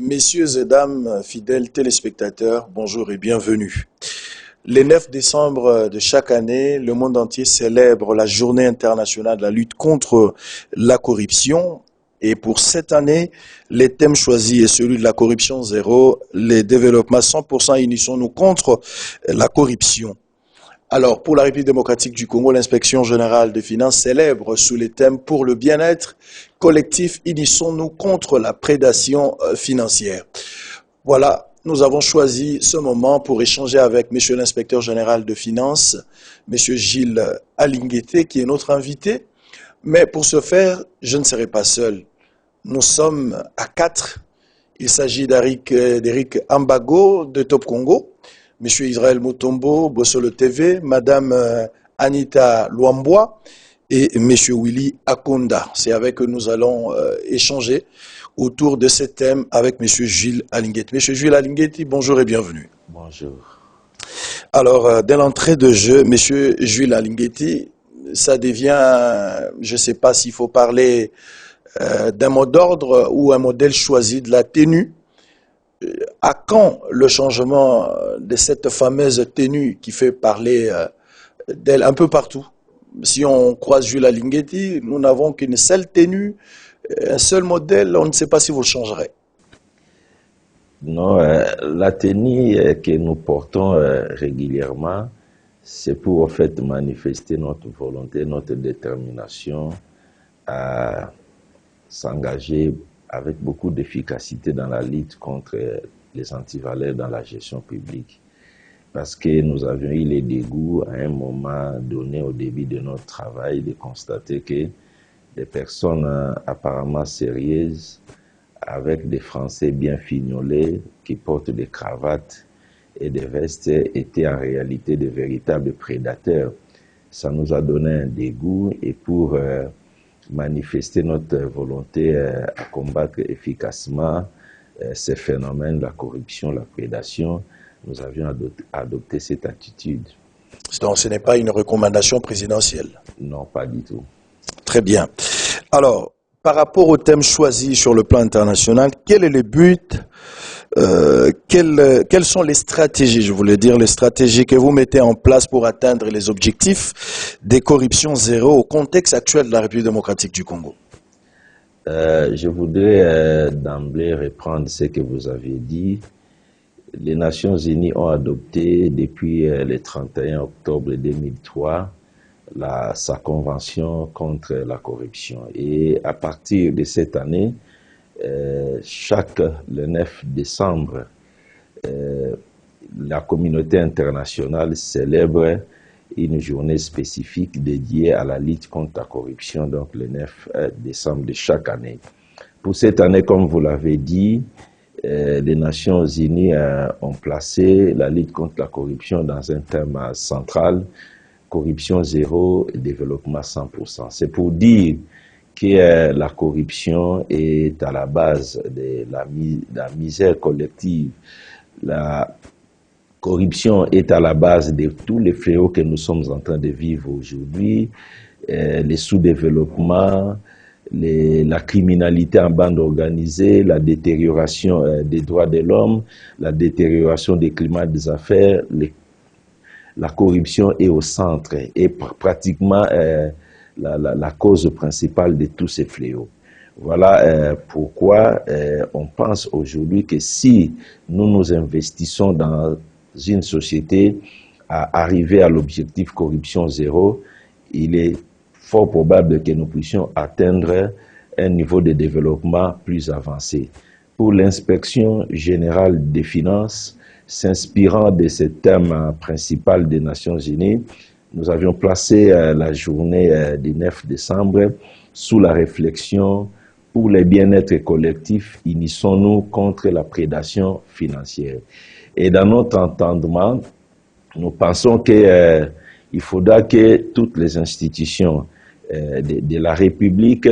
Messieurs et dames, fidèles téléspectateurs, bonjour et bienvenue. Le 9 décembre de chaque année, le monde entier célèbre la Journée internationale de la lutte contre la corruption. Et pour cette année, le thème choisi est celui de la corruption zéro, les développements 100% unissons-nous contre la corruption. Alors, pour la République démocratique du Congo, l'inspection générale des finances célèbre sous les thèmes pour le bien-être collectif, unissons-nous contre la prédation financière. Voilà, nous avons choisi ce moment pour échanger avec monsieur l'inspecteur général de finances, monsieur Gilles Alinguete, qui est notre invité. Mais pour ce faire, je ne serai pas seul. Nous sommes à 4. Il s'agit d'Éric Ambago de Top Congo, monsieur Israël Mutombo, Bossolo TV, madame Anita Luambois et monsieur Willy Akonda. C'est avec eux que nous allons échanger autour de ce thème avec monsieur Gilles Alinguete. Monsieur Gilles Alinguete, bonjour et bienvenue. Bonjour. Alors, dès l'entrée de jeu, monsieur Gilles Alinguete, ça devient, je ne sais pas s'il faut parler d'un mot d'ordre ou un modèle choisi de la tenue. À quand le changement de cette fameuse tenue qui fait parler d'elle un peu partout? Si on croise Gilles Alinguete, nous n'avons qu'une seule tenue, un seul modèle, on ne sait pas si vous le changerez. Non, la tenue que nous portons régulièrement, c'est pour en fait manifester notre volonté, notre détermination à s'engager avec beaucoup d'efficacité dans la lutte contre les antivaleurs dans la gestion publique. Parce que nous avions eu les dégoûts à un moment donné au début de notre travail de constater que des personnes apparemment sérieuses, avec des Français bien fignolés, qui portent des cravates et des vestes, étaient en réalité de véritables prédateurs. Ça nous a donné un dégoût et pour manifester notre volonté à combattre efficacement ces phénomènes, la corruption, la prédation, nous avions adopté cette attitude. Donc ce n'est pas une recommandation présidentielle? Non, pas du tout. Très bien. Alors, par rapport au thème choisi sur le plan international, quel est le but, quelles sont les stratégies, je voulais dire, les stratégies que vous mettez en place pour atteindre les objectifs des corruptions zéro au contexte actuel de la République démocratique du Congo? Je voudrais d'emblée reprendre ce que vous aviez dit. Les Nations Unies ont adopté depuis le 31 octobre 2003 sa convention contre la corruption. Et à partir de cette année, le 9 décembre, la communauté internationale célèbre une journée spécifique dédiée à la lutte contre la corruption, donc le 9 décembre de chaque année. Pour cette année, comme vous l'avez dit, les Nations Unies ont placé la lutte contre la corruption dans un thème central, corruption zéro et développement 100%. C'est pour dire que la corruption est à la base de la misère collective. La corruption est à la base de tous les fléaux que nous sommes en train de vivre aujourd'hui, les sous-développements, la criminalité en bande organisée, la détérioration des droits de l'homme, la détérioration des climats des affaires. La corruption est au centre et pratiquement la cause principale de tous ces fléaux. Voilà pourquoi on pense aujourd'hui que si nous nous investissons dans une société à arriver à l'objectif corruption zéro, il est fort probable que nous puissions atteindre un niveau de développement plus avancé. Pour l'inspection générale des finances, s'inspirant de ce thème principal des Nations Unies, nous avions placé la journée du 9 décembre sous la réflexion pour le bien-être collectif, unissons-nous contre la prédation financière. Et dans notre entendement, nous pensons qu'il faudra que toutes les institutions de la République,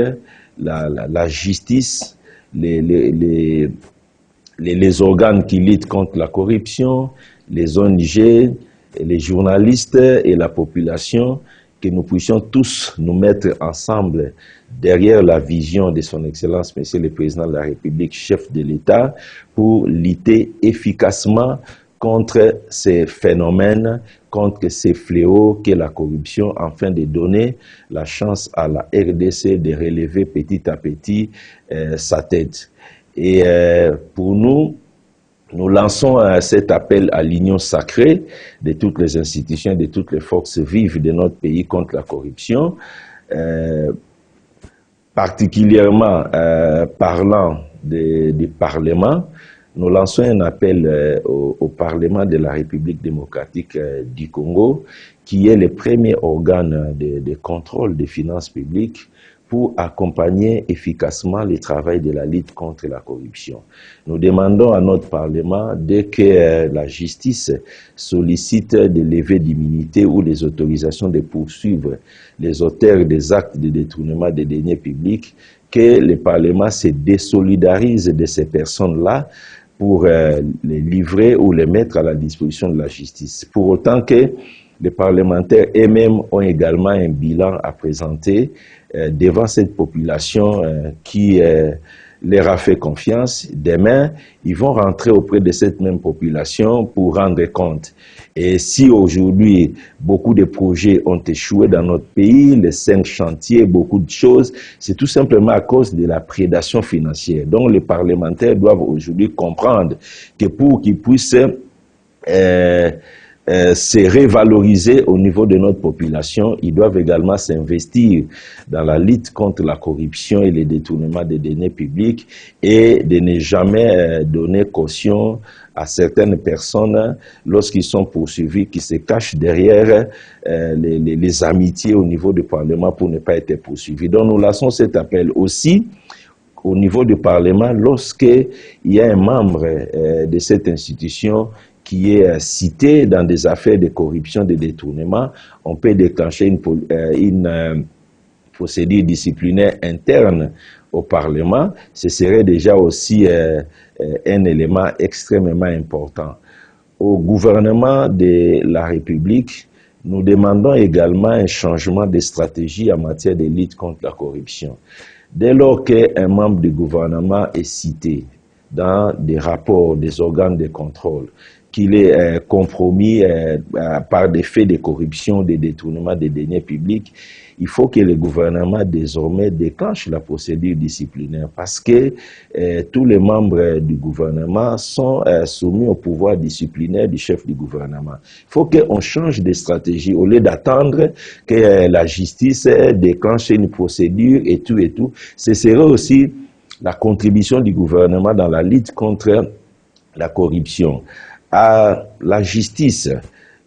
la justice, les organes qui luttent contre la corruption, les ONG, les journalistes et la population que nous puissions tous nous mettre ensemble derrière la vision de son Excellence, Monsieur le Président de la République, chef de l'État, pour lutter efficacement contre ces phénomènes, contre ces fléaux qu'est la corruption, afin de donner la chance à la RDC de relever petit à petit sa tête. Et pour nous, nous lançons cet appel à l'union sacrée de toutes les institutions, de toutes les forces vives de notre pays contre la corruption, particulièrement parlant du Parlement. Nous lançons un appel au Parlement de la République démocratique du Congo, qui est le premier organe de contrôle des finances publiques, pour accompagner efficacement le travail de la lutte contre la corruption. Nous demandons à notre Parlement, dès que la justice sollicite des levées d'immunité ou des autorisations de poursuivre les auteurs des actes de détournement des deniers publics, que le Parlement se désolidarise de ces personnes-là pour les livrer ou les mettre à la disposition de la justice. Pour autant que les parlementaires eux-mêmes ont également un bilan à présenter devant cette population qui leur a fait confiance. Demain, ils vont rentrer auprès de cette même population pour rendre compte. Et si aujourd'hui, beaucoup de projets ont échoué dans notre pays, les 5 chantiers, beaucoup de choses, c'est tout simplement à cause de la prédation financière. Donc les parlementaires doivent aujourd'hui comprendre que pour qu'ils puissent se révaloriser au niveau de notre population, ils doivent également s'investir dans la lutte contre la corruption et le détournement des deniers publics et de ne jamais donner caution à certaines personnes lorsqu'ils sont poursuivis, qui se cachent derrière les amitiés au niveau du Parlement pour ne pas être poursuivis. Donc nous lançons cet appel aussi au niveau du Parlement lorsqu'il y a un membre de cette institution qui est cité dans des affaires de corruption, de détournement, on peut déclencher une procédure disciplinaire interne au Parlement. Ce serait déjà aussi un élément extrêmement important. Au gouvernement de la République, nous demandons également un changement de stratégie en matière de lutte contre la corruption. Dès lors qu'un membre du gouvernement est cité dans des rapports des organes de contrôle, qu'il est compromis par des faits de corruption, de détournement des deniers publics, il faut que le gouvernement désormais déclenche la procédure disciplinaire parce que tous les membres du gouvernement sont soumis au pouvoir disciplinaire du chef du gouvernement. Il faut qu'on change de stratégie au lieu d'attendre que la justice déclenche une procédure et tout. Ce serait aussi la contribution du gouvernement dans la lutte contre la corruption. À la justice,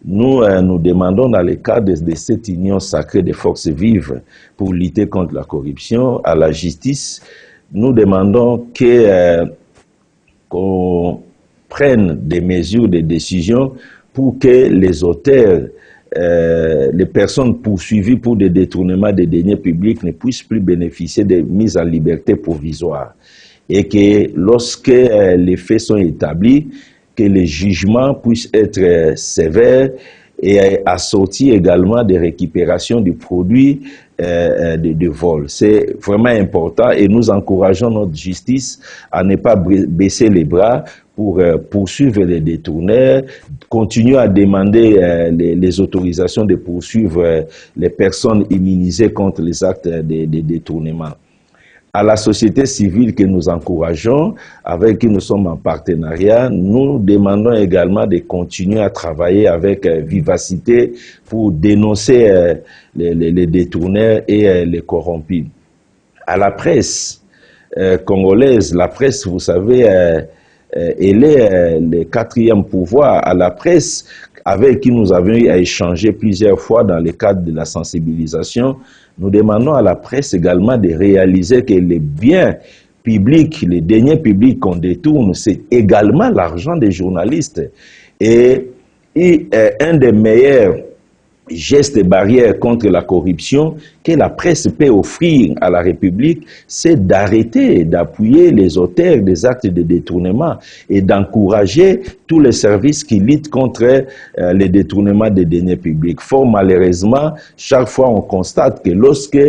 nous demandons dans le cadre de cette union sacrée des forces vives pour lutter contre la corruption, à la justice, nous demandons qu'on prenne des mesures, des décisions pour que les auteurs, les personnes poursuivies pour des détournements des deniers publics ne puissent plus bénéficier de mise en liberté provisoire. Et que lorsque les faits sont établis, que les jugements puissent être sévères et assortis également de récupération du produit de vol. C'est vraiment important et nous encourageons notre justice à ne pas baisser les bras pour poursuivre les détourneurs, continuer à demander les autorisations de poursuivre les personnes immunisées contre les actes de détournement. À la société civile que nous encourageons, avec qui nous sommes en partenariat, nous demandons également de continuer à travailler avec vivacité pour dénoncer les détourneurs et les corrompus. À la presse congolaise, la presse, vous savez, elle est le 4e pouvoir. À la presse, avec qui nous avions eu à échanger plusieurs fois dans le cadre de la sensibilisation, nous demandons à la presse également de réaliser que les biens publics, les deniers publics qu'on détourne, c'est également l'argent des journalistes. Et un des meilleurs gestes et barrières contre la corruption que la presse peut offrir à la République, c'est d'arrêter, d'appuyer les auteurs des actes de détournement et d'encourager tous les services qui luttent contre les détournements des deniers publics. Fort malheureusement, chaque fois on constate que lorsque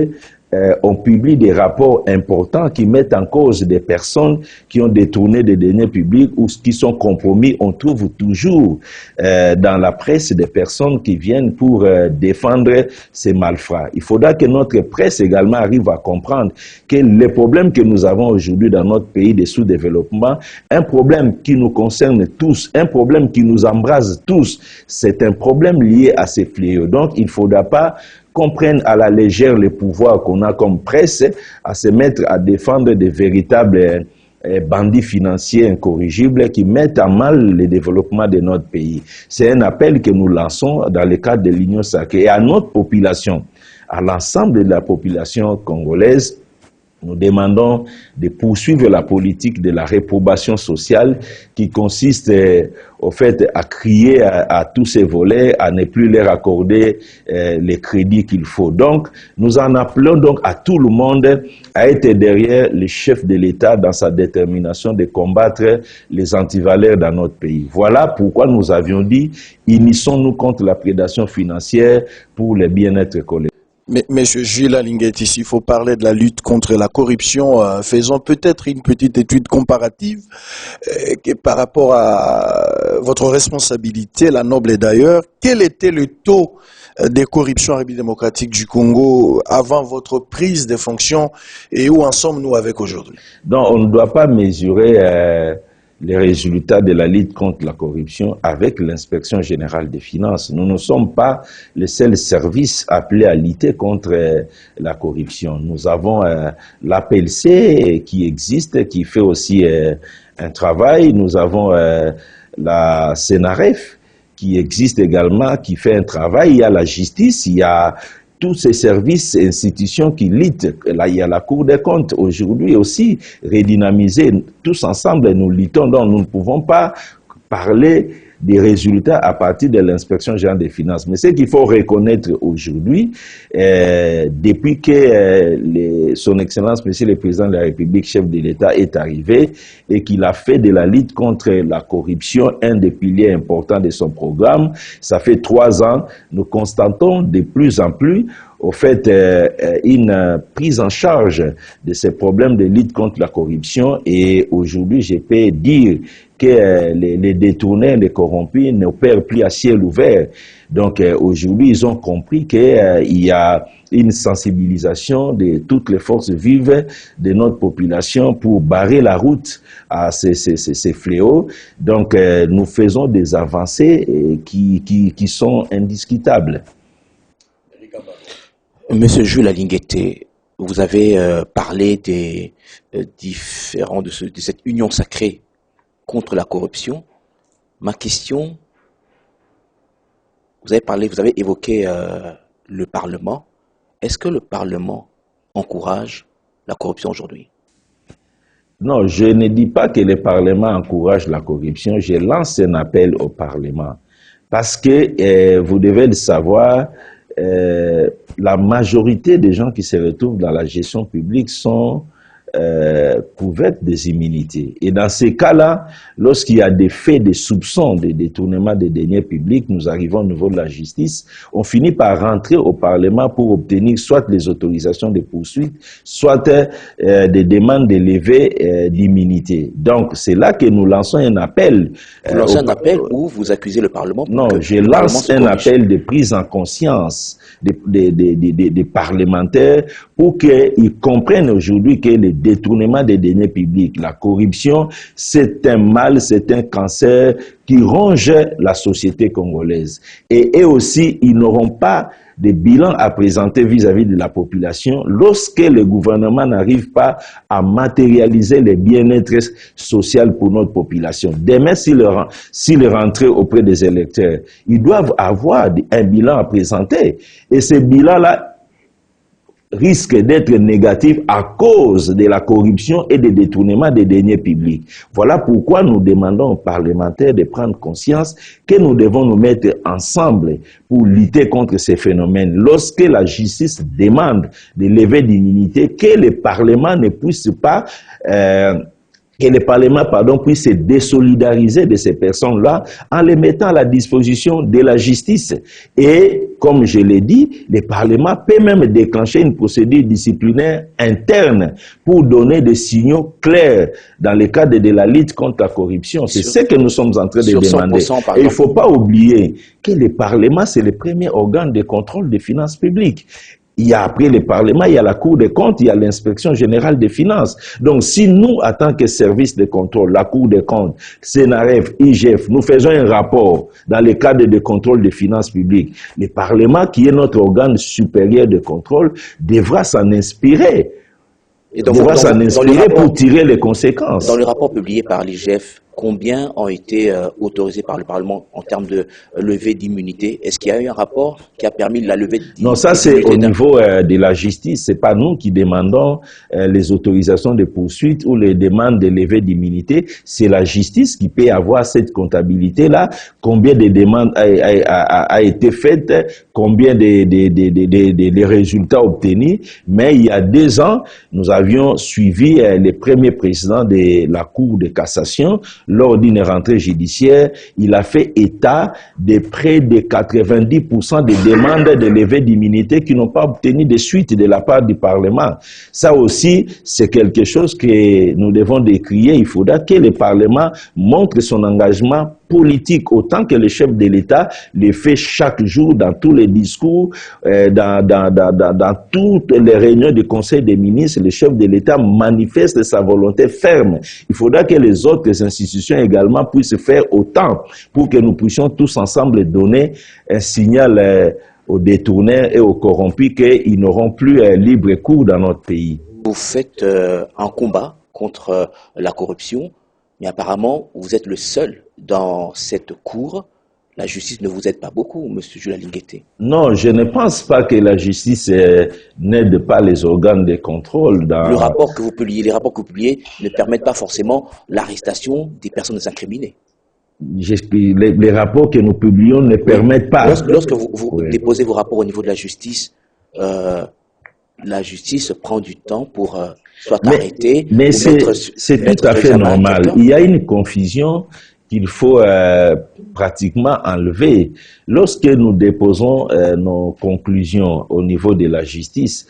on publie des rapports importants qui mettent en cause des personnes qui ont détourné des deniers publics ou qui sont compromis. On trouve toujours dans la presse des personnes qui viennent pour défendre ces malfrats. Il faudra que notre presse également arrive à comprendre que les problèmes que nous avons aujourd'hui dans notre pays de sous-développement, un problème qui nous concerne tous, un problème qui nous embrase tous, c'est un problème lié à ces fléaux. Donc, il ne faudra pas qu'on prenne à la légère les pouvoirs qu'on a comme presse, à se mettre à défendre des véritables bandits financiers incorrigibles qui mettent à mal le développement de notre pays. C'est un appel que nous lançons dans le cadre de l'Union sacrée et à notre population, à l'ensemble de la population congolaise. Nous demandons de poursuivre la politique de la réprobation sociale qui consiste au fait à crier à tous ces volets, à ne plus leur accorder les crédits qu'il faut. Donc, nous en appelons donc à tout le monde à être derrière le chef de l'État dans sa détermination de combattre les antivaleurs dans notre pays. Voilà pourquoi nous avions dit, unissons-nous contre la prédation financière pour le bien-être collectif. Mais, Monsieur Jules Alinguetti, s'il faut parler de la lutte contre la corruption, faisons peut-être une petite étude comparative par rapport à votre responsabilité, la noble et d'ailleurs. Quel était le taux des corruptions en République démocratique du Congo avant votre prise de fonctions et où en sommes-nous avec aujourd'hui? Donc, on ne doit pas mesurer les résultats de la lutte contre la corruption avec l'inspection générale des finances. Nous ne sommes pas le seul service appelé à lutter contre la corruption. Nous avons l'APLC qui existe, qui fait aussi un travail. Nous avons la CNRF qui existe également, qui fait un travail. Il y a la justice, il y a tous ces services et institutions qui luttent. Là, il y a la Cour des comptes aujourd'hui aussi, redynamisée. Tous ensemble, nous luttons. Donc, nous ne pouvons pas parler des résultats à partir de l'inspection générale des finances. Mais ce qu'il faut reconnaître aujourd'hui, depuis que son Excellence, Monsieur le Président de la République, chef de l'État, est arrivé et qu'il a fait de la lutte contre la corruption un des piliers importants de son programme, ça fait 3 ans, nous constatons de plus en plus au fait une prise en charge de ces problèmes de lutte contre la corruption et aujourd'hui, je peux dire que les détournés, les corrompus n'opèrent plus à ciel ouvert. Donc aujourd'hui, ils ont compris qu'il y a une sensibilisation de toutes les forces vives de notre population pour barrer la route à ces fléaux. Donc nous faisons des avancées qui sont indiscutables. Monsieur Jules Alinguetti, vous avez parlé des différents de cette union sacrée contre la corruption. Ma question, vous avez évoqué le Parlement. Est-ce que le Parlement encourage la corruption aujourd'hui? Non, je ne dis pas que le Parlement encourage la corruption. Je lance un appel au Parlement. Parce que, vous devez le savoir, la majorité des gens qui se retrouvent dans la gestion publique sont couvertes des immunités. Et dans ces cas-là, lorsqu'il y a des faits, des soupçons de détournement des deniers publics, nous arrivons au niveau de la justice, on finit par rentrer au Parlement pour obtenir soit les autorisations de poursuite, soit des demandes de levée d'immunité. Donc, c'est là que nous lançons un appel. Vous lancez un appel ou vous accusez le Parlement? Non, je lance un appel de prise en conscience des parlementaires pour qu'ils comprennent aujourd'hui que le détournement des deniers publics, la corruption, c'est un mal, c'est un cancer qui ronge la société congolaise. Et eux aussi, ils n'auront pas de bilan à présenter vis-à-vis de la population lorsque le gouvernement n'arrive pas à matérialiser le bien-être social pour notre population. Demain, s'il est rentré auprès des électeurs, ils doivent avoir un bilan à présenter. Et ce bilan-là, risque d'être négatif à cause de la corruption et des détournements des deniers publics. Voilà pourquoi nous demandons aux parlementaires de prendre conscience que nous devons nous mettre ensemble pour lutter contre ces phénomènes. Lorsque la justice demande de lever d'immunité, que le Parlement ne puisse pas que le Parlement, puisse se désolidariser de ces personnes-là en les mettant à la disposition de la justice. Et, comme je l'ai dit, le Parlement peut même déclencher une procédure disciplinaire interne pour donner des signaux clairs dans le cadre de la lutte contre la corruption. C'est ce que nous sommes en train de demander. Et il ne faut pas oublier que le Parlement, c'est le premier organe de contrôle des finances publiques. Il y a après le Parlement, il y a la Cour des comptes, il y a l'inspection générale des finances. Donc, si nous, en tant que service de contrôle, la Cour des comptes, CNRF, IGF, nous faisons un rapport dans le cadre de contrôle des finances publiques, le Parlement, qui est notre organe supérieur de contrôle, devra s'en inspirer. Et donc, pour tirer les conséquences. Dans le rapport publié par l'IGF, combien ont été autorisés par le Parlement en termes de levée d'immunité? Est-ce qu'il y a eu un rapport qui a permis la levée d'immunité? Non, ça c'est au niveau de la justice. C'est pas nous qui demandons les autorisations de poursuite ou les demandes de levée d'immunité. C'est la justice qui peut avoir cette comptabilité-là. Combien de demandes a été faites, combien de résultats obtenus. Mais il y a 2 ans, nous avions suivi les premiers présidents de la Cour de cassation. Lors d'une rentrée judiciaire, il a fait état de près de 90% des demandes de levée d'immunité qui n'ont pas obtenu de suite de la part du Parlement. Ça aussi, c'est quelque chose que nous devons décrier. Il faudra que le Parlement montre son engagement politique autant que le chef de l'État le fait chaque jour dans tous les discours, dans toutes les réunions du Conseil des ministres. Le chef de l'État manifeste sa volonté ferme. Il faudra que les autres institutions également puissent faire autant pour que nous puissions tous ensemble donner un signal aux détournés et aux corrompus qu'ils n'auront plus libre cours dans notre pays. Vous faites un combat contre la corruption, mais apparemment vous êtes le seul dans cette cour. La justice ne vous aide pas beaucoup, Monsieur Jules Alinguete. Non, je ne pense pas que la justice n'aide pas les organes de contrôle. Les rapports que vous publiez ne permettent pas forcément l'arrestation des personnes incriminées. Les rapports que nous publions ne permettent pas. Lorsque vous déposez vos rapports au niveau de la justice prend du temps pour soit arrêter. Mais c'est tout à fait normal. Il y a une confusion qu'il faut pratiquement enlever. Lorsque nous déposons nos conclusions au niveau de la justice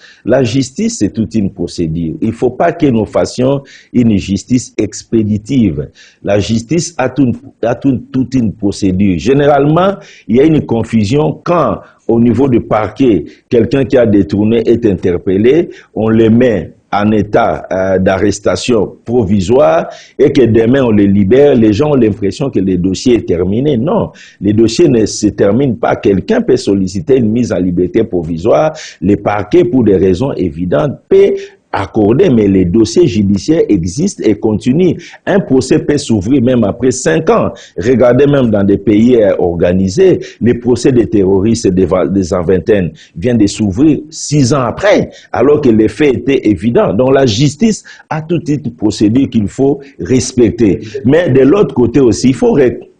c'est toute une procédure. Il ne faut pas que nous fassions une justice expéditive. La justice a toute une procédure. Généralement, il y a une confusion quand au niveau du parquet, quelqu'un qui a détourné est interpellé, on le met en état d'arrestation provisoire et que demain on les libère, les gens ont l'impression que le dossier est terminé. Non, le dossier ne se termine pas. Quelqu'un peut solliciter une mise en liberté provisoire. Le parquet, pour des raisons évidentes, peut accordé, mais les dossiers judiciaires existent et continuent. Un procès peut s'ouvrir même après 5 ans. Regardez même dans des pays organisés, les procès des terroristes et des en-vingtaines viennent de s'ouvrir 6 ans après, alors que les faits étaient évidents. Donc la justice a toute une procédure qu'il faut respecter. Mais de l'autre côté aussi,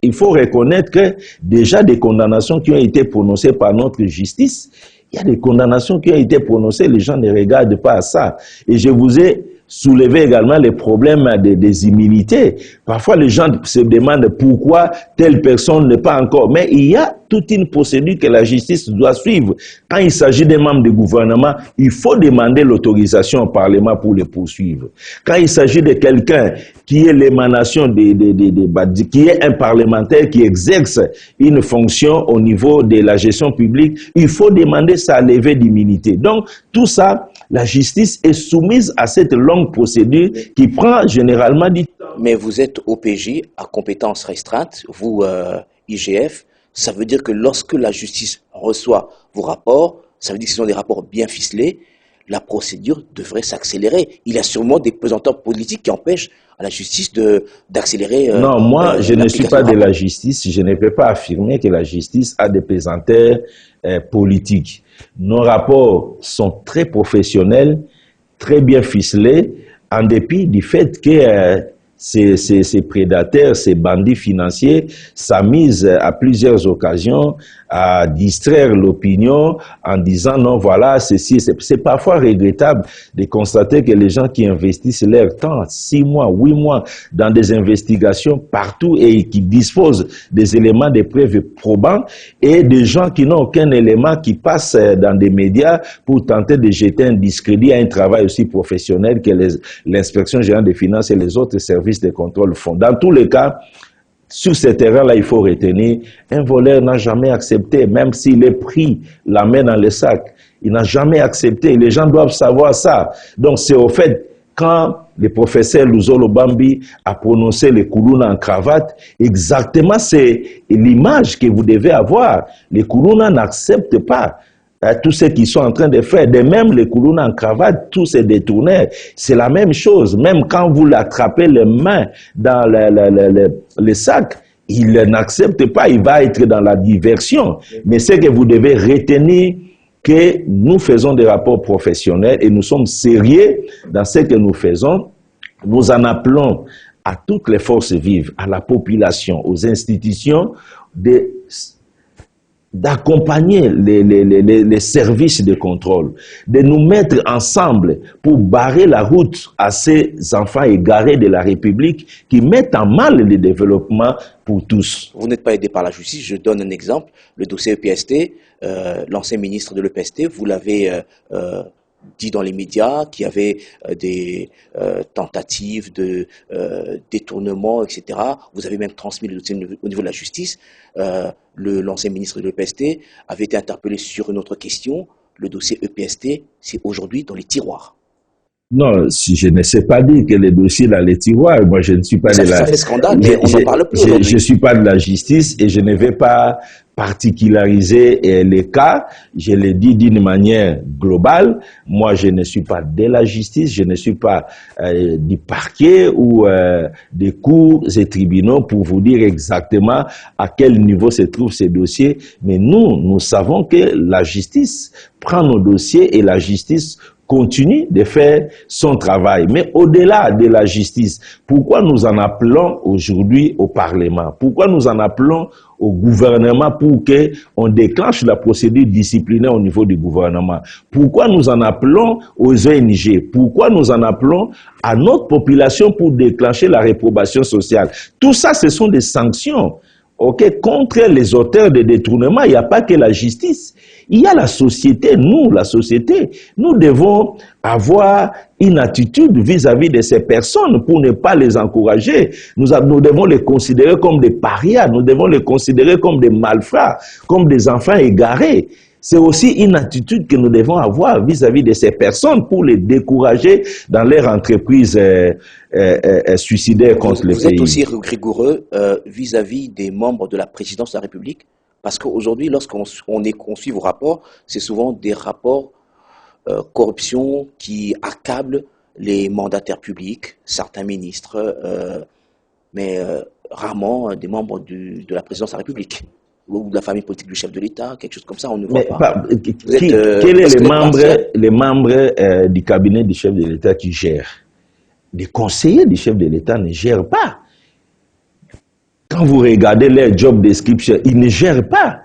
il faut reconnaître que déjà des condamnations qui ont été prononcées par notre justice, il y a des condamnations qui ont été prononcées, les gens ne regardent pas à ça. Et je vous ai soulevé également les problèmes des immunités. Parfois, les gens se demandent pourquoi telle personne n'est pas encore. Mais il y a toute une procédure que la justice doit suivre. Quand il s'agit des membres du gouvernement, il faut demander l'autorisation au Parlement pour les poursuivre. Quand il s'agit de quelqu'un qui est l'émanation qui est un parlementaire qui exerce une fonction au niveau de la gestion publique, il faut demander sa levée d'immunité. Donc, tout ça, la justice est soumise à cette longue procédure qui prend généralement du temps. Mais vous êtes OPJ à compétence restreinte, vous, IGF. Ça veut dire que lorsque la justice reçoit vos rapports, ça veut dire que ce sont des rapports bien ficelés. la procédure devrait s'accélérer. Il y a sûrement des pesanteurs politiques qui empêchent à la justice d'accélérer. Non, moi, je ne suis pas de la justice. Je ne peux pas affirmer que la justice a des pesanteurs politiques. Nos rapports sont très professionnels, très bien ficelés, en dépit du fait que ces prédateurs, ces bandits financiers s'amusent à plusieurs occasions à distraire l'opinion en disant non, voilà, ceci. C'est parfois regrettable de constater que les gens qui investissent leur temps, 6 mois, 8 mois, dans des investigations partout et qui disposent des éléments de preuves probants, et des gens qui n'ont aucun élément, qui passent dans des médias pour tenter de jeter un discrédit à un travail aussi professionnel que l'inspection générale des finances et les autres services de contrôle font. Dans tous les cas, sur ce terrain-là, il faut retenir, un voleur n'a jamais accepté, même s'il est pris la main dans le sac, il n'a jamais accepté. Les gens doivent savoir ça. Donc c'est au fait, quand le professeur Luzolo Bambi a prononcé les Koulouna en cravate, exactement c'est l'image que vous devez avoir. Les Koulouna n'acceptent pas tous ceux qui sont en train de faire. De même, les Koulouna en cravate, tous ces détourneurs, c'est la même chose. Même quand vous l'attrapez les mains dans le sac, il n'accepte pas, il va être dans la diversion. Mais c'est que vous devez retenir que nous faisons des rapports professionnels et nous sommes sérieux dans ce que nous faisons. Nous en appelons à toutes les forces vives, à la population, aux institutions, d'accompagner les services de contrôle, de nous mettre ensemble pour barrer la route à ces enfants égarés de la République qui mettent en mal le développement pour tous. Vous n'êtes pas aidé par la justice. Je donne un exemple. Le dossier EPST, l'ancien ministre de l'EPST, vous l'avez dit dans les médias qu'il y avait des tentatives de détournement, etc. Vous avez même transmis le dossier au niveau de la justice. L'ancien ministre de l'EPST avait été interpellé sur une autre question. Le dossier EPST, c'est aujourd'hui dans les tiroirs. Non, si je ne sais pas dire que les dossiers dans les tiroirs, moi je ne suis pas de la... Ça fait scandale, mais on n'en parle plus aujourd'hui. Je ne suis pas de la justice et je ne vais pas particulariser les cas. Je le dis d'une manière globale. Moi, je ne suis pas de la justice, je ne suis pas du parquet ou des cours et tribunaux pour vous dire exactement à quel niveau se trouvent ces dossiers. Mais nous savons que la justice prend nos dossiers et la justice continue de faire son travail. Mais au-delà de la justice, pourquoi nous en appelons aujourd'hui au Parlement? Pourquoi nous en appelons au gouvernement pour qu'on déclenche la procédure disciplinaire au niveau du gouvernement? Pourquoi nous en appelons aux ONG? Pourquoi nous en appelons à notre population pour déclencher la réprobation sociale? Tout ça, ce sont des sanctions. Okay, contre les auteurs de détournement, il n'y a pas que la justice. Il y a la société, la société. Nous devons avoir une attitude vis-à-vis de ces personnes pour ne pas les encourager. Nous devons les considérer comme des parias, nous devons les considérer comme des malfrats, comme des enfants égarés. C'est aussi une attitude que nous devons avoir vis-à-vis de ces personnes pour les décourager dans leur entreprise suicidaire contre le pays. Vous êtes aussi rigoureux vis-à-vis des membres de la présidence de la République, parce qu'aujourd'hui, lorsqu'on suit vos rapports, c'est souvent des rapports corruption qui accablent les mandataires publics, certains ministres, mais rarement des membres de la présidence de la République ou de la famille politique du chef de l'État, quelque chose comme ça, on ne voit pas. Quels sont les membres du cabinet du chef de l'État qui gèrent? Les conseillers du chef de l'État ne gèrent pas. Quand vous regardez leur job description, ils ne gèrent pas.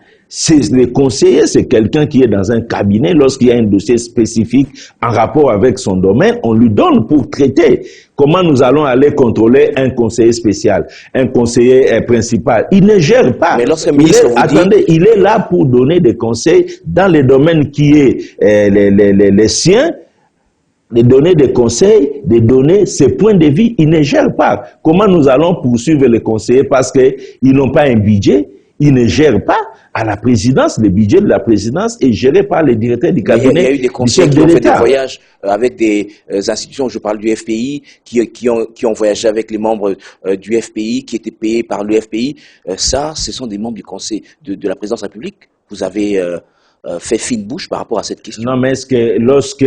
Les conseillers, c'est quelqu'un qui est dans un cabinet. Lorsqu'il y a un dossier spécifique en rapport avec son domaine, on lui donne pour traiter. Comment nous allons aller contrôler un conseiller spécial, un conseiller principal? Il ne gère pas. Mais lorsque le ministre il est là pour donner des conseils dans le domaine qui est les siens, de donner des conseils, de donner ses points de vue. Il ne gère pas. Comment nous allons poursuivre les conseillers parce qu'ils n'ont pas un budget? Ils ne gèrent pas. À la présidence, le budget de la présidence est géré par les directeurs du cabinet. Il y a eu des conseillers qui ont fait des voyages avec des institutions, je parle du FPI, qui ont voyagé avec les membres du FPI, qui étaient payés par le FPI. Ça, ce sont des membres du conseil de la présidence de la République. Vous avez fait fine bouche par rapport à cette question. Non, mais est-ce que lorsque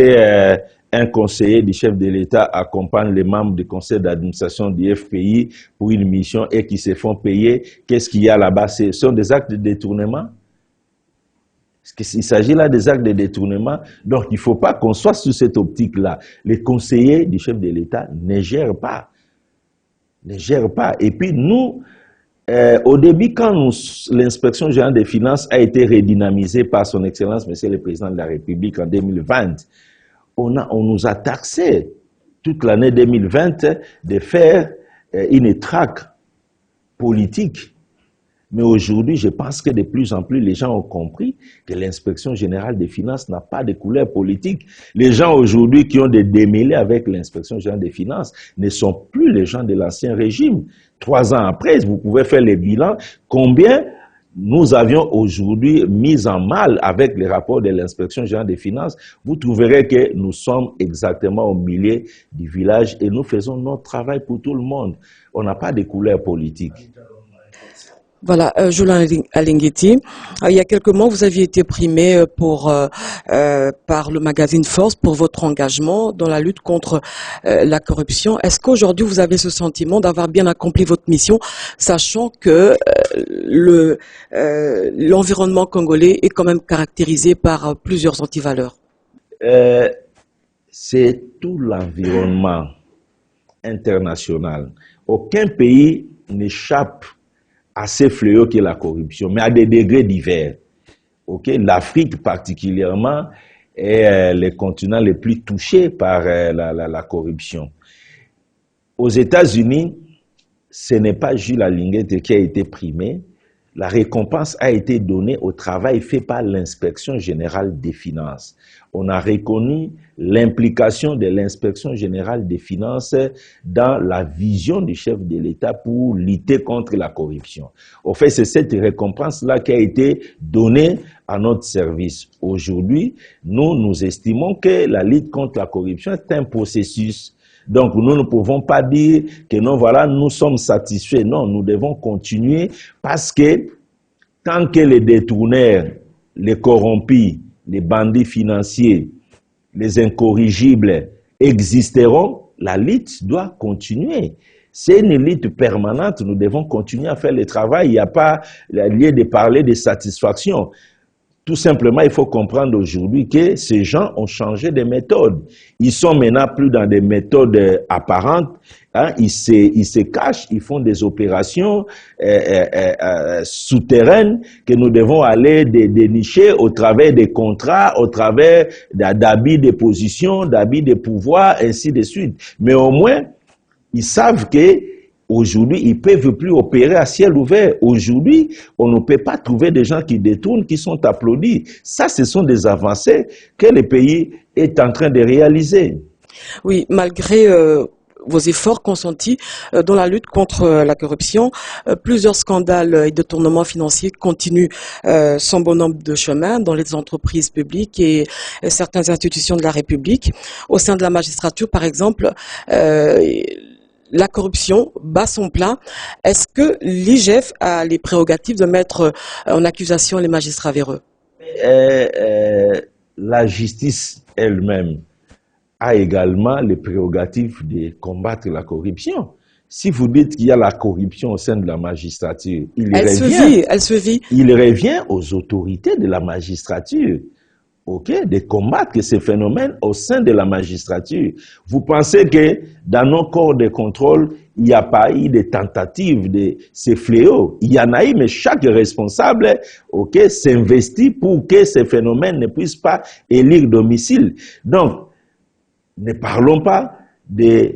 un conseiller du chef de l'État accompagne les membres du conseil d'administration du FPI pour une mission et qui se font payer, qu'est-ce qu'il y a là-bas? Ce sont des actes de détournement? Il s'agit là des actes de détournement. Donc, il ne faut pas qu'on soit sous cette optique-là. Les conseillers du chef de l'État ne gèrent pas. Ne gèrent pas. Et puis, nous, au début, quand l'inspection générale des finances a été redynamisée par son Excellence, Monsieur le Président de la République en 2020, on nous a taxé toute l'année 2020 de faire une traque politique. Mais aujourd'hui, je pense que de plus en plus, les gens ont compris que l'inspection générale des finances n'a pas de couleur politique. Les gens aujourd'hui qui ont des démêlés avec l'inspection générale des finances ne sont plus les gens de l'ancien régime. 3 ans après, vous pouvez faire les bilans. Combien nous avions aujourd'hui mis en mal avec les rapports de l'inspection générale des finances, vous trouverez que nous sommes exactement au milieu du village et nous faisons notre travail pour tout le monde. On n'a pas de couleur politique. Voilà, Jolan Alingueti, il y a quelques mois, vous aviez été primé par le magazine Force pour votre engagement dans la lutte contre la corruption. Est-ce qu'aujourd'hui, vous avez ce sentiment d'avoir bien accompli votre mission, sachant que l'environnement congolais est quand même caractérisé par plusieurs antivaleurs? C'est tout l'environnement international. Aucun pays n'échappe à ces fléaux qu'est la corruption, mais à des degrés divers. Okay? L'Afrique particulièrement est le continent le plus touché par la corruption. Aux États-Unis, ce n'est pas Jules Alingueti qui a été primé. La récompense a été donnée au travail fait par l'inspection générale des finances. On a reconnu l'implication de l'inspection générale des finances dans la vision du chef de l'État pour lutter contre la corruption. Au fait, c'est cette récompense-là qui a été donnée à notre service. Aujourd'hui, nous estimons que la lutte contre la corruption est un processus. Donc, nous ne pouvons pas dire que non, voilà, nous sommes satisfaits. Non, nous devons continuer parce que tant que les détourneurs, les corrompus, les bandits financiers, les incorrigibles existeront, la lutte doit continuer. C'est une lutte permanente, nous devons continuer à faire le travail. Il n'y a pas lieu de parler de satisfaction. Tout simplement, il faut comprendre aujourd'hui que ces gens ont changé de méthode. Ils sont maintenant plus dans des méthodes apparentes. Hein, ils se cachent, ils font des opérations souterraines que nous devons aller dénicher au travers des contrats, au travers d'habits de position, d'habits de pouvoir, ainsi de suite. Mais au moins, ils savent que aujourd'hui, ils ne peuvent plus opérer à ciel ouvert. Aujourd'hui, on ne peut pas trouver des gens qui détournent, qui sont applaudis. Ça, ce sont des avancées que le pays est en train de réaliser. Oui, malgré vos efforts consentis dans la lutte contre la corruption, plusieurs scandales et détournements financiers continuent son bonhomme de chemin dans les entreprises publiques et certaines institutions de la République. Au sein de la magistrature, par exemple, la corruption bat son plein. Est-ce que l'IGF a les prérogatives de mettre en accusation les magistrats véreux? La justice elle-même a également les prérogatives de combattre la corruption. Si vous dites qu'il y a la corruption au sein de la magistrature, elle se vit. Il revient aux autorités de la magistrature. Okay, de combattre ces phénomènes au sein de la magistrature. Vous pensez que dans nos corps de contrôle, il n'y a pas eu de tentative de ces fléaux? Il y en a eu, mais chaque responsable s'investit pour que ces phénomènes ne puissent pas élire domicile. Donc, ne parlons pas de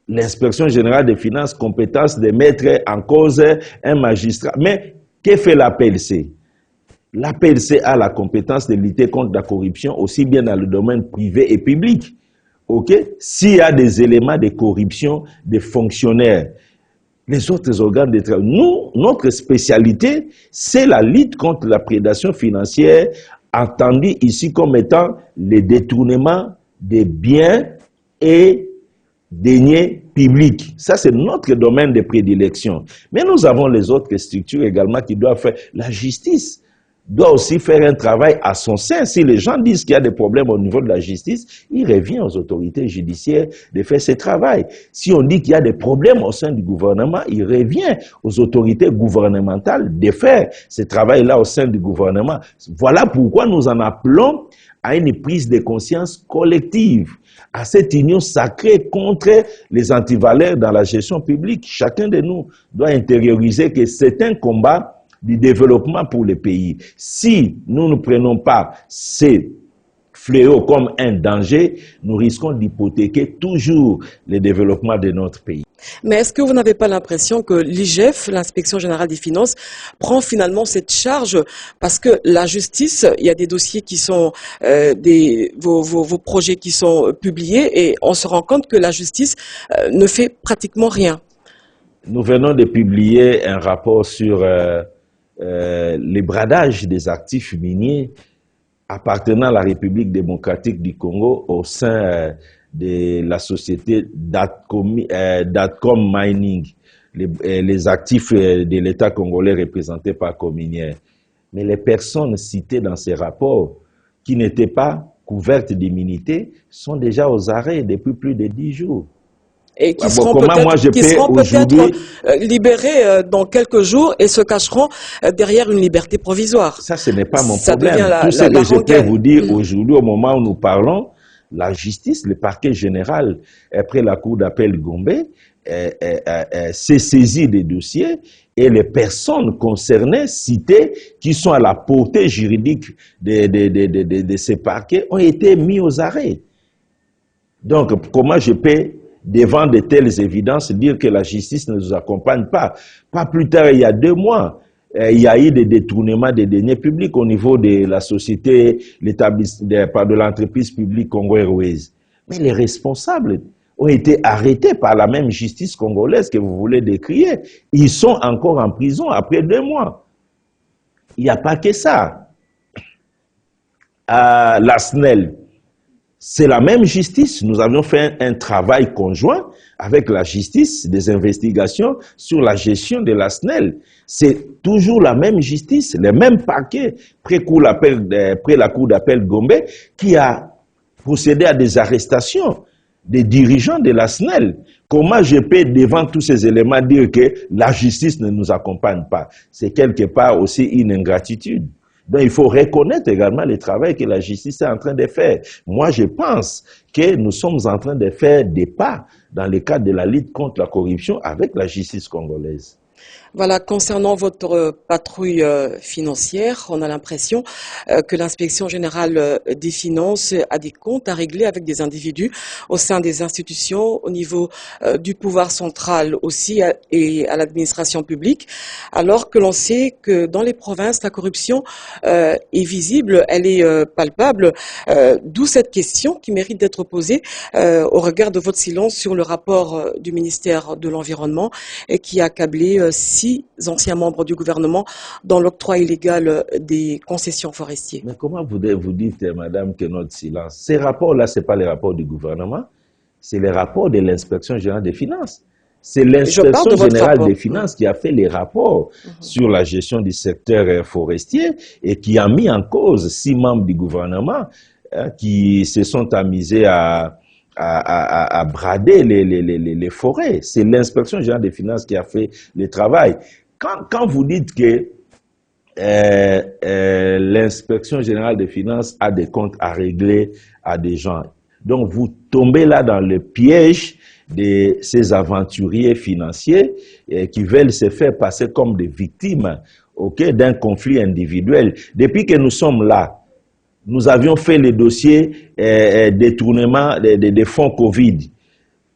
l'inspection générale des finances, compétence de mettre en cause un magistrat. Mais que fait la PLC? La PLC a la compétence de lutter contre la corruption aussi bien dans le domaine privé et public. S'il y a des éléments de corruption des fonctionnaires, les autres organes de travail, notre spécialité, c'est la lutte contre la prédation financière, entendue ici comme étant le détournement des biens et deniers publics. Ça, c'est notre domaine de prédilection. Mais nous avons les autres structures également qui doivent faire la justice doit aussi faire un travail à son sein. Si les gens disent qu'il y a des problèmes au niveau de la justice, il revient aux autorités judiciaires de faire ce travail. Si on dit qu'il y a des problèmes au sein du gouvernement, il revient aux autorités gouvernementales de faire ce travail-là au sein du gouvernement. Voilà pourquoi nous en appelons à une prise de conscience collective, à cette union sacrée contre les antivaleurs dans la gestion publique. Chacun de nous doit intérioriser que c'est un combat du développement pour le pays. Si nous ne prenons pas ces fléaux comme un danger, nous risquons d'hypothéquer toujours le développement de notre pays. Mais est-ce que vous n'avez pas l'impression que l'IGF, l'Inspection Générale des Finances, prend finalement cette charge parce que la justice, il y a des dossiers qui sont, vos projets qui sont publiés et on se rend compte que la justice ne fait pratiquement rien. Nous venons de publier un rapport sur les bradages des actifs miniers appartenant à la République démocratique du Congo au sein de la société Datcom Mining, les actifs de l'État congolais représentés par Cominière. Mais les personnes citées dans ces rapports, qui n'étaient pas couvertes d'immunité, sont déjà aux arrêts depuis plus de 10 jours. Et qui seront peut-être libérés dans quelques jours et se cacheront derrière une liberté provisoire. Ça, ce n'est pas mon problème. Tout ce que je peux vous dire aujourd'hui, au moment où nous parlons, la justice, le parquet général, après la cour d'appel Gombe, s'est saisi des dossiers et les personnes concernées, citées, qui sont à la portée juridique de ces parquets, ont été mis aux arrêts. Donc, comment je peux, devant de telles évidences, dire que la justice ne nous accompagne pas? Pas plus tard, il y a 2 mois, il y a eu des détournements des deniers publics au niveau de la société, de l'entreprise publique Congo Airways. Mais les responsables ont été arrêtés par la même justice congolaise que vous voulez décrire. Ils sont encore en prison après 2 mois. Il n'y a pas que ça. La SNEL, c'est la même justice. Nous avions fait un travail conjoint avec la justice, des investigations sur la gestion de la SNEL. C'est toujours la même justice, le même parquet, près la cour d'appel Gombe, qui a procédé à des arrestations des dirigeants de la SNEL. Comment je peux, devant tous ces éléments, dire que la justice ne nous accompagne pas? C'est quelque part aussi une ingratitude. Donc, il faut reconnaître également le travail que la justice est en train de faire. Moi, je pense que nous sommes en train de faire des pas dans le cadre de la lutte contre la corruption avec la justice congolaise. Voilà, concernant votre patrouille financière, on a l'impression que l'Inspection Générale des Finances a des comptes à régler avec des individus au sein des institutions, au niveau du pouvoir central aussi et à l'administration publique, alors que l'on sait que dans les provinces, la corruption est visible, elle est palpable, d'où cette question qui mérite d'être posée au regard de votre silence sur le rapport du ministère de l'Environnement et qui a accablé 6 anciens membres du gouvernement dans l'octroi illégal des concessions forestières. Mais comment vous dites, madame, que notre silence? Ces rapports-là, ce n'est pas les rapports du gouvernement, c'est les rapports de l'Inspection Générale des Finances. C'est l'Inspection Générale des Finances qui a fait les rapports sur la gestion du secteur forestier et qui a mis en cause 6 membres du gouvernement qui se sont amusés à brader les forêts. C'est l'Inspection Générale des Finances qui a fait le travail. Quand vous dites que l'Inspection Générale des Finances a des comptes à régler à des gens, donc vous tombez là dans le piège de ces aventuriers financiers qui veulent se faire passer comme des victimes d'un conflit individuel. Depuis que nous sommes là, nous avions fait le dossier détournement des fonds Covid,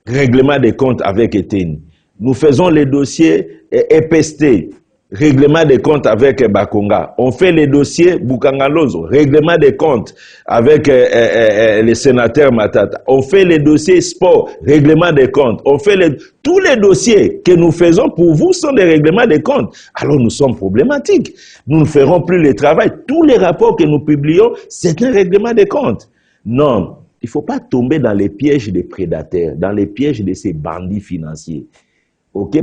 règlement des comptes avec Eten. Nous faisons les dossiers EPST, règlement des comptes avec Bakonga. On fait les dossiers Bukangalozo, règlement des comptes avec le sénateur Matata. On fait les dossiers sport, règlement des comptes. On fait tous les dossiers que nous faisons pour vous sont des règlements des comptes. Alors nous sommes problématiques. Nous ne ferons plus le travail. Tous les rapports que nous publions, c'est un règlement des comptes. Non, il ne faut pas tomber dans les pièges des prédateurs, dans les pièges de ces bandits financiers.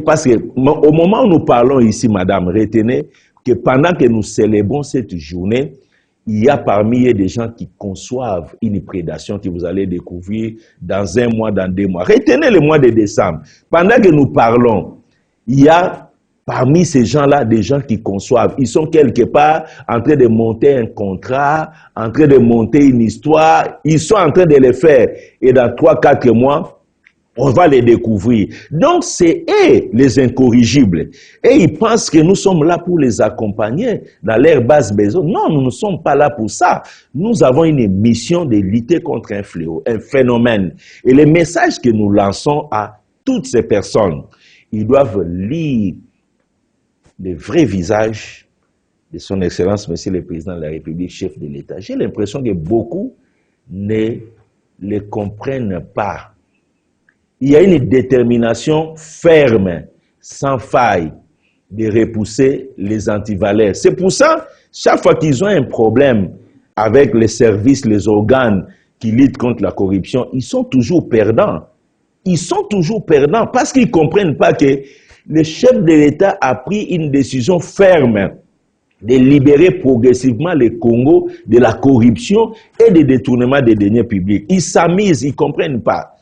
Parce que au moment où nous parlons ici, madame, retenez que pendant que nous célébrons cette journée, il y a parmi eux des gens qui conçoivent une prédation que vous allez découvrir dans 1 mois, dans 2 mois. Retenez le mois de décembre. Pendant que nous parlons, il y a parmi ces gens-là des gens qui conçoivent. Ils sont quelque part en train de monter un contrat, en train de monter une histoire. Ils sont en train de le faire. Et dans 3-4 mois, on va les découvrir. Donc, c'est eux les incorrigibles. Et ils pensent que nous sommes là pour les accompagner dans leurs bases besoins. Non, nous ne sommes pas là pour ça. Nous avons une mission de lutter contre un fléau, un phénomène. Et le message que nous lançons à toutes ces personnes, ils doivent lire le vrai visage de son Excellence, Monsieur le Président de la République, chef de l'État. J'ai l'impression que beaucoup ne le comprennent pas. Il y a une détermination ferme, sans faille, de repousser les antivaleurs. C'est pour ça, chaque fois qu'ils ont un problème avec les services, les organes qui luttent contre la corruption, ils sont toujours perdants. Ils sont toujours perdants parce qu'ils ne comprennent pas que le chef de l'État a pris une décision ferme de libérer progressivement le Congo de la corruption et des détournements des deniers publics. Ils s'amusent, ils ne comprennent pas.